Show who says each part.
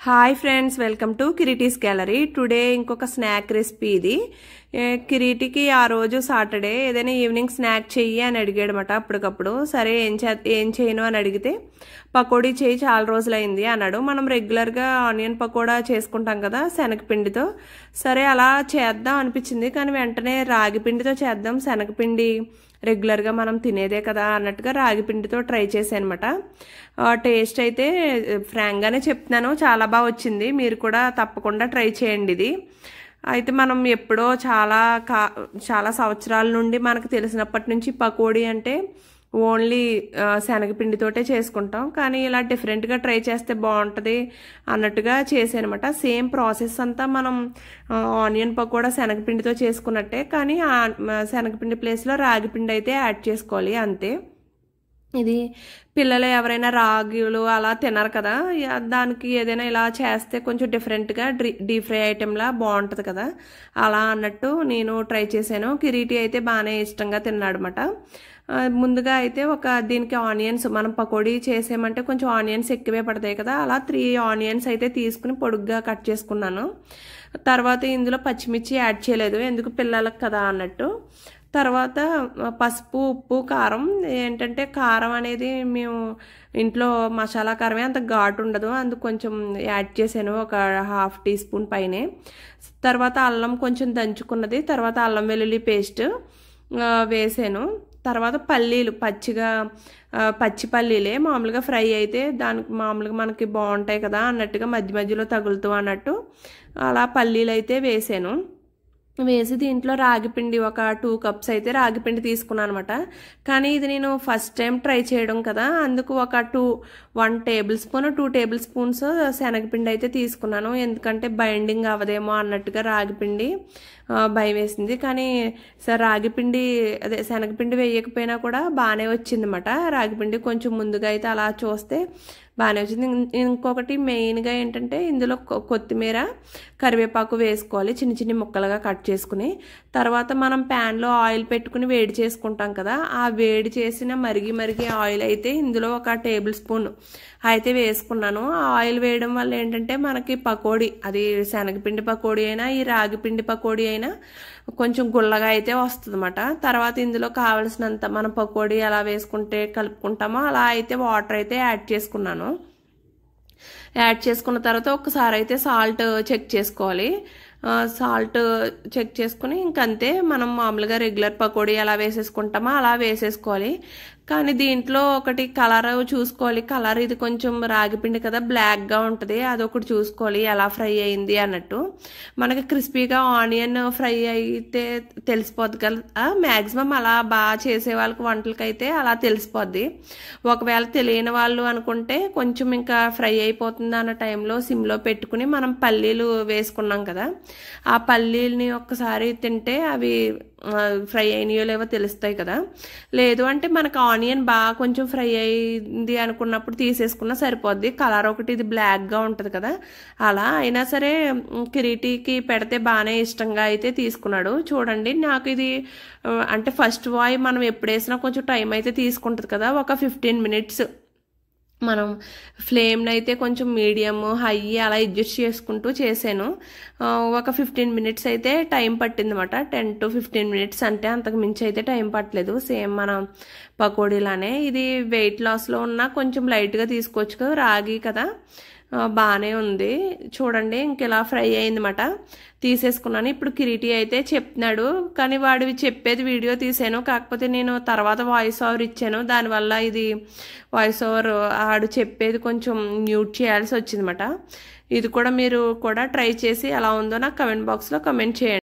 Speaker 1: Hi friends, welcome to Kireeti's gallery. Today ఇంకొక snack recipe. ఇది కిరీటికి ఆ రోజు సాటర్డే ఏదైనా ఈవినింగ్ స్నాక్ చెయ్యి అని అడిగాడనమాట. అప్పటికప్పుడు సరే ఏం చేయను అని అడిగితే పకోడీ చేయి, చాలా రోజులైంది అన్నాడు. మనం రెగ్యులర్గా ఆనియన్ పకోడా చేసుకుంటాం కదా శనగపిండితో. సరే అలా చేద్దాం అనిపించింది, కానీ వెంటనే రాగి పిండితో చేద్దాం, శనగపిండి రెగ్యులర్గా మనం తినేదే కదా అన్నట్టుగా రాగి పిండితో ట్రై చేశాను అనమాట. టేస్ట్ అయితే ఫ్రాంక్గానే చెప్తున్నాను, చాలా బాగా వచ్చింది. మీరు కూడా తప్పకుండా ట్రై చేయండి. ఇది అయితే మనం ఎప్పుడో చాలా సంవత్సరాల నుండి మనకు తెలిసినప్పటి నుంచి పకోడీ అంటే ఓన్లీ శనగపిండితోటే చేసుకుంటాం, కానీ ఇలా డిఫరెంట్గా ట్రై చేస్తే బాగుంటుంది అన్నట్టుగా చేసానమాట. సేమ్ ప్రాసెస్ అంతా మనం ఆనియన్ పకోడా శనగపిండితో చేసుకున్నట్టే, కానీ శనగపిండి ప్లేస్లో రాగిపిండి అయితే యాడ్ చేసుకోవాలి అంతే. ఇది పిల్లలు ఎవరైనా రాగులు అలా తినరు కదా, దానికి ఏదైనా ఇలా చేస్తే కొంచెం డిఫరెంట్గా డీప్ ఫ్రై ఐటెంలా బాగుంటుంది కదా, అలా అన్నట్టు నేను ట్రై చేశాను. కిరీటి అయితే బాగానే ఇష్టంగా తిన్నాడనమాట. ముందుగా అయితే దీనికి ఆనియన్స్, మనం పకోడీ చేసామంటే కొంచెం ఆనియన్స్ ఎక్కువే పడతాయి కదా, అలా 3 ఆనియన్స్ అయితే తీసుకుని పొడుగ్గా కట్ చేసుకున్నాను. తర్వాత ఇందులో పచ్చిమిర్చి యాడ్ చేయలేదు, ఎందుకు పిల్లలకు కదా అన్నట్టు. తర్వాత పసుపు, ఉప్పు, కారం. ఏంటంటే కారం అనేది మేము ఇంట్లో మసాలా కారమే, అంత ఘాటు ఉండదు, అందుకు కొంచెం యాడ్ చేశాను, ఒక 1/2 టీ స్పూన్ పైనే. తర్వాత అల్లం కొంచెం దంచుకున్నది, తర్వాత అల్లం వెల్లుల్లి పేస్ట్ వేసాను. తర్వాత పల్లీలు పచ్చి పల్లీలే, మామూలుగా ఫ్రై అయితే దానికి మామూలుగా మనకి బాగుంటాయి కదా అన్నట్టుగా మధ్య మధ్యలో తగులుతూ అన్నట్టు అలా పల్లీలు అయితే వేసాను. వేసి దీంట్లో రాగిపిండి ఒక 2 కప్స్ అయితే రాగిపిండి తీసుకున్నాను అనమాట. కానీ ఇది నేను ఫస్ట్ టైం ట్రై చేయడం కదా, అందుకు ఒక 1 టేబుల్ స్పూన్ 2 టేబుల్ స్పూన్స్ శనగపిండి అయితే తీసుకున్నాను, ఎందుకంటే బైండింగ్ అవ్వదేమో అన్నట్టుగా రాగిపిండి భయం వేసింది. కానీ రాగిపిండి శనగపిండి వేయకపోయినా కూడా బాగానే వచ్చింది అనమాట. రాగిపిండి కొంచెం ముందుగా అయితే అలా చూస్తే బాగానే వచ్చింది. ఇంకొకటి మెయిన్గా ఏంటంటే ఇందులో కొత్తిమీర, కరివేపాకు వేసుకోవాలి చిన్న చిన్న ముక్కలుగా కట్ చేసుకుని. తర్వాత మనం ప్యాన్లో ఆయిల్ పెట్టుకుని వేడి చేసుకుంటాం కదా, ఆ వేడి చేసిన మరిగి ఆయిల్ అయితే ఇందులో ఒక టేబుల్ స్పూన్ అయితే వేసుకున్నాను. ఆ ఆయిల్ వేయడం వల్ల ఏంటంటే మనకి పకోడీ, అది శనగపిండి పకోడీ అయినా ఈ రాగిపిండి పకోడీ అయినా కొంచెం గుల్లగా అయితే వస్తుంది అన్నమాట. తర్వాత ఇందులో కావలసినంత మనం పకోడీ ఎలా వేసుకుంటే కలుపుకుంటామో అలా అయితే వాటర్ అయితే యాడ్ చేసుకున్నాను. యాడ్ చేసుకున్న తర్వాత ఒకసారి అయితే సాల్ట్ చెక్ చేసుకోవాలి. సాల్ట్ చెక్ చేసుకుని ఇంకంతే, మనం మామూలుగా రెగ్యులర్ పకోడీ ఎలా వేసేసుకుంటామో అలా వేసేసుకోవాలి. కానీ దీంట్లో ఒకటి కలర్ చూసుకోవాలి. కలర్ ఇది కొంచెం రాగిపిండి కదా, బ్లాక్గా ఉంటుంది, అదొకటి చూసుకోవాలి ఎలా ఫ్రై అయింది అన్నట్టు. మనకి క్రిస్పీగా ఆనియన్ ఫ్రై అయితే తెలిసిపోద్ది కదా, మ్యాక్సిమం అలా బాగా చేసే వాళ్ళకి వంటలకైతే అలా తెలిసిపోద్ది. ఒకవేళ తెలియని వాళ్ళు అనుకుంటే కొంచెం ఇంకా ఫ్రై అయిపోతుంది అన్న టైంలో సిమ్లో పెట్టుకుని మనం పల్లీలు వేసుకున్నాం కదా, ఆ పల్లీలని ఒక్కసారి తింటే అవి ఫ్రై అయినాయో లేవో తెలుస్తాయి కదా. లేదు అంటే మనకు ఆనియన్ బాగా కొంచెం ఫ్రై అయింది అనుకున్నప్పుడు తీసేసుకున్నా సరిపోద్ది. కలర్ ఒకటి ఇది బ్లాక్గా ఉంటుంది కదా, అలా అయినా సరే కిరీటికి పెడితే బాగానే ఇష్టంగా అయితే తీసుకున్నాడు. చూడండి, నాకు ఇది అంటే ఫస్ట్ వాయి మనం ఎప్పుడు వేసినా కొంచెం టైం అయితే తీసుకుంటుంది కదా, ఒక 15 మినిట్స్ మనం ఫ్లేమ్ని అయితే కొంచెం మీడియం, హై అలా అడ్జస్ట్ చేసుకుంటూ చేశాను. ఒక 15 మినిట్స్ అయితే టైం పట్టింది అనమాట. 10 to 15 మినిట్స్ అంటే అంతకు మించి అయితే టైం పట్టలేదు. సేమ్ మన పకోడీలానే. ఇది వెయిట్ లాస్లో ఉన్న కొంచెం లైట్గా తీసుకోవచ్చు, రాగి కదా, బాగానే ఉంది. చూడండి, ఇంకెలా ఫ్రై అయిందన్నమాట. తీసేసుకున్నాను. ఇప్పుడు కిరీటి అయితే చెప్తున్నాడు, కానీ వాడివి చెప్పేది వీడియో తీసాను, కాకపోతే నేను తర్వాత వాయిస్ ఓవర్ ఇచ్చాను, దానివల్ల ఇది వాయిస్ ఓవర్ ఆడు చెప్పేది కొంచెం మ్యూట్ చేయాల్సి వచ్చిందన్నమాట. ఇది కూడా మీరు కూడా ట్రై చేసి ఎలా ఉందో నాకు కమెంట్ బాక్స్లో కమెంట్ చేయండి.